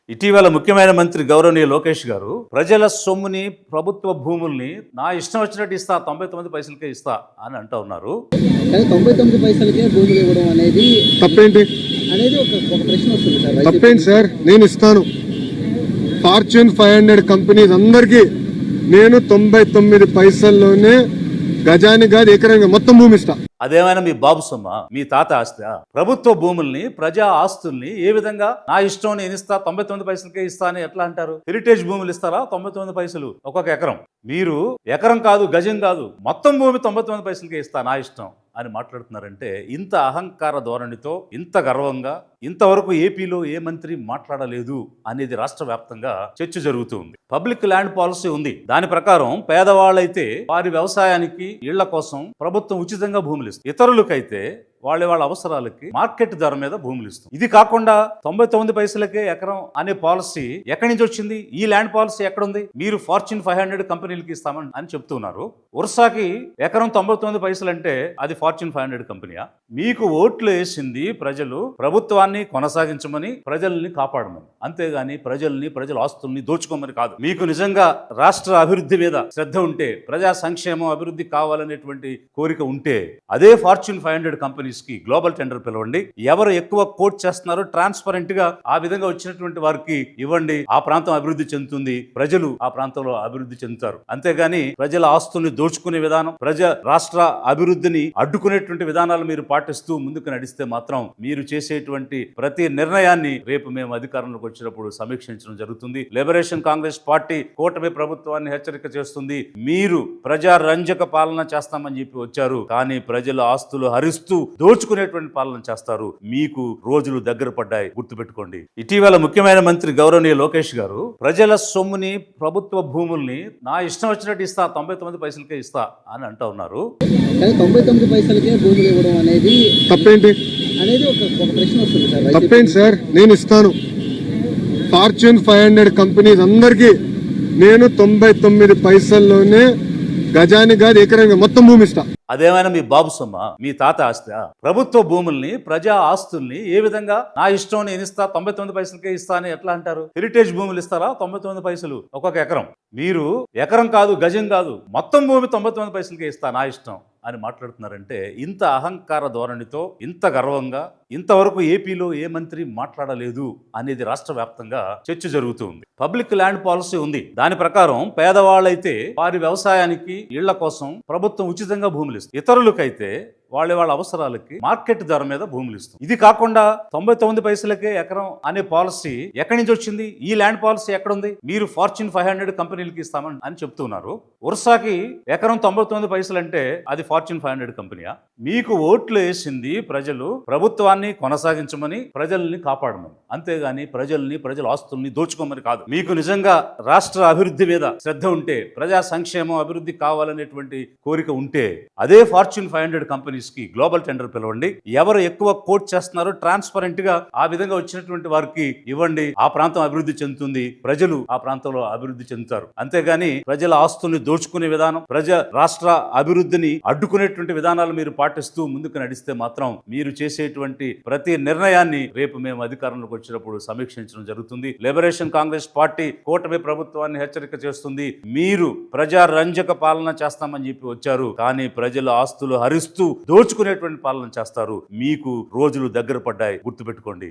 ఇటీవల ముఖ్యమైన మంత్రి గౌరవనీయ లోకేష్ గారు ప్రజల సొమ్ముని ప్రభుత్వ భూముల్ని నా ఇష్టం వచ్చినట్టు ఇస్తా 99 పైసలకే ఇస్తా అని అంటూ ఉన్నారు. 99 పైసలకే భూములు ఇవ్వడం అనేది తప్పేంటి అనేది ఒక ప్రశ్న వస్తుంది సార్. తప్పేంటి సార్? నేను ఇస్తాను. ఫార్చ్యూన్ 500 కంపెనీస్ అందరికీ నేను 99 పైసల్లోనే గజానికి కాదు ఎకరానికి మొత్తం భూమి ఇస్తా. అదేమైనా మీ బాబు సొమ్మ, మీ తాత ఆస్తి? ప్రభుత్వ భూముల్ని, ప్రజా ఆస్తుల్ని ఏ విధంగా నా ఇష్టం నేను ఇస్తా 99 పైసలకే ఇస్తా అని ఎట్లా అంటారు? హెరిటేజ్ భూములు ఇస్తారా 99 పైసలు ఒక్కొక్క ఎకరం? మీరు ఎకరం కాదు, గజం కాదు, మొత్తం భూమి 99 పైసలకే ఇస్తా నా ఇష్టం అని మాట్లాడుతున్నారంటే ఇంత అహంకార ధోరణితో, ఇంత గర్వంగా ఇంతవరకు ఏపీలో ఏ మంత్రి మాట్లాడలేదు అనేది రాష్ట్ర వ్యాప్తంగా చర్చ జరుగుతుంది. పబ్లిక్ ల్యాండ్ పాలసీ ఉంది. దాని ప్రకారం పేదవాళ్ళైతే వారి వ్యవసాయానికి, ఇళ్ల కోసం ప్రభుత్వం ఉచితంగా భూములు ఇస్తుంది. ఇతరులకైతే వాళ్ళ అవసరాలకి మార్కెట్ ధర మీద భూములు ఇస్తుంది. ఇది కాకుండా 99 పైసలకే ఎకరం అనే పాలసీ ఎక్కడి నుంచి వచ్చింది? ఈ ల్యాండ్ పాలసీ ఎక్కడుంది? మీరు ఫార్చ్యూన్ 500 కంపెనీలకి ఇస్తామని అని చెప్తున్నారు. ఉర్సాకి ఎకరం 99 పైసలు అంటే అది ఫార్చ్యూన్ 500 కంపెనీయా? మీకు ఓట్లు వేసింది ప్రజలు ప్రభుత్వాన్ని కొనసాగించమని, ప్రజల్ని కాపాడమని, అంతేగాని ప్రజల ఆస్తుల్ని దోచుకోమని కాదు. మీకు నిజంగా రాష్ట్ర అభివృద్ధి మీద శ్రద్ధ ఉంటే, ప్రజా సంక్షేమం అభివృద్ధి కావాలనేటువంటి కోరిక ఉంటే అదే ఫార్చ్యూన్ 500 కంపెనీస్ కి గ్లోబల్ టెండర్ పిలవండి. ఎవరు ఎక్కువ కోట్ చేస్తున్నారో ట్రాన్స్పరెంట్ గా ఆ విధంగా వచ్చినటువంటి వారికి ఇవ్వండి. ఆ ప్రాంతం అభివృద్ధి చెందుతుంది, ప్రజలు ఆ ప్రాంతంలో అభివృద్ధి చెందుతారు. అంతేగాని ప్రజల ఆస్తుల్ని దోచుకునే విధానం, రాష్ట్ర అభివృద్ధిని అడ్డుకునేటువంటి విధానాలు మీరు పాటిస్తూ ముందుకు నడిస్తే మాత్రం మీరు చేసేటువంటి ప్రతి నిర్ణయాన్ని రేపు మేము అధికారంలోకి వచ్చినప్పుడు సమీక్షించడం జరుగుతుంది. లిబరేషన్ కాంగ్రెస్ పార్టీ కూటమి ప్రభుత్వాన్ని హెచ్చరిక చేస్తుంది. మీరు ప్రజారంజక పాలన చేస్తామని చెప్పి వచ్చారు, కానీ ప్రజల ఆస్తులు హరిస్తూ దోచుకునేటువంటి పాలన చేస్తారు. మీకు రోజులు దగ్గర పడ్డాయి, గుర్తుపెట్టుకోండి. ఇటీవల ముఖ్యమైన మంత్రి గౌరవనీయ లోకేష్ గారు ప్రజల సొమ్ముని, ప్రభుత్వ భూముల్ని నా ఇష్టం వచ్చినట్టు ఇస్తా 99 పైసలకే ఇస్తా అని అంటూ ఉన్నారు. 99 పైసలకే భూములు ఇవ్వడం అనేది తప్పేంటి అనేది ఒక ప్రశ్న వస్తుంది సార్. తప్పేంటి సార్? నేను ఇస్తాను. ఫార్చ్యూన్ 500 కంపెనీస్ అందరికీ నేను 99 పైసల్లోనే గజానికి కాదు ఎకరానికి మొత్తం భూమి ఇస్తా. అదేమైనా మీ బాబు సొమ్మ, మీ తాత ఆస్తి? ప్రభుత్వ భూముల్ని, ప్రజా ఆస్తుల్ని ఏ విధంగా నా ఇష్టం నేను ఇస్తా 99 పైసలకే ఇస్తా అని ఎట్లా అంటారు? హెరిటేజ్ భూములు ఇస్తారా 99 పైసలు ఒక్కొక్క ఎకరం? మీరు ఎకరం కాదు, గజం కాదు, మొత్తం భూమి 99 పైసలకే ఇస్తా నా ఇష్టం అని మాట్లాడుతున్నారంటే ఇంత అహంకార ధోరణితో, ఇంత గర్వంగా ఇంతవరకు ఏపీలో ఏ మంత్రి మాట్లాడలేదు అనేది రాష్ట్ర వ్యాప్తంగా చర్చ జరుగుతుంది. పబ్లిక్ ల్యాండ్ పాలసీ ఉంది. దాని ప్రకారం పేదవాళ్ళైతే వారి వ్యవసాయానికి, ఇళ్ల కోసం ప్రభుత్వం ఉచితంగా భూములు ఇస్తుంది. ఇతరులకైతే వాళ్ళ అవసరాలకి మార్కెట్ ధర మీద భూములు ఇస్తుంది. ఇది కాకుండా 99 పైసలకే ఎకరం అనే పాలసీ ఎక్కడి నుంచి వచ్చింది? ఈ ల్యాండ్ పాలసీ ఎక్కడుంది? మీరు ఫార్చ్యూన్ 500 కంపెనీలకి ఇస్తామని అని చెప్తున్నారు. ఉర్సాకి ఎకరం 99 పైసలు అంటే అది ఫార్చ్యూన్ 500 కంపెనీయా? మీకు ఓట్లు వేసింది ప్రజలు ప్రభుత్వాన్ని కొనసాగించమని, ప్రజల్ని కాపాడమని, అంతేగాని ప్రజల ఆస్తుల్ని దోచుకోమని కాదు. మీకు నిజంగా రాష్ట్ర అభివృద్ధి మీద శ్రద్ధ ఉంటే, ప్రజా సంక్షేమం అభివృద్ధి కావాలనేటువంటి కోరిక ఉంటే అదే ఫార్చ్యూన్ 500 కంపెనీ కి గ్లోబల్ టెండర్ పిలవండి. ఎవరు ఎక్కువ కోట్ చేస్తున్నారో ట్రాన్స్పరెంట్ గా ఆ విధంగా వచ్చినటువంటి వారికి ఇవ్వండి. ఆ ప్రాంతం అభివృద్ధి చెందుతుంది, ప్రజలు ఆ ప్రాంతంలో అభివృద్ధి చెందుతారు. అంతేగాని ప్రజల ఆస్తుల్ని దోచుకునే విధానం, రాష్ట్ర అభివృద్ధిని అడ్డుకునేటువంటి విధానాలు మీరు పాటిస్తూ ముందుకు నడిస్తే మాత్రం మీరు చేసేటువంటి ప్రతి నిర్ణయాన్ని రేపు మేము అధికారంలోకి వచ్చినప్పుడు సమీక్షించడం జరుగుతుంది. లిబరేషన్ కాంగ్రెస్ పార్టీ కూటమి ప్రభుత్వాన్ని హెచ్చరిక చేస్తుంది. మీరు ప్రజారంజక పాలన చేస్తామని చెప్పి వచ్చారు, కానీ ప్రజల ఆస్తులు హరిస్తూ దోచుకునేటువంటి పాలన చేస్తారు. మీకు రోజులు దగ్గర పడ్డాయి, గుర్తుపెట్టుకోండి.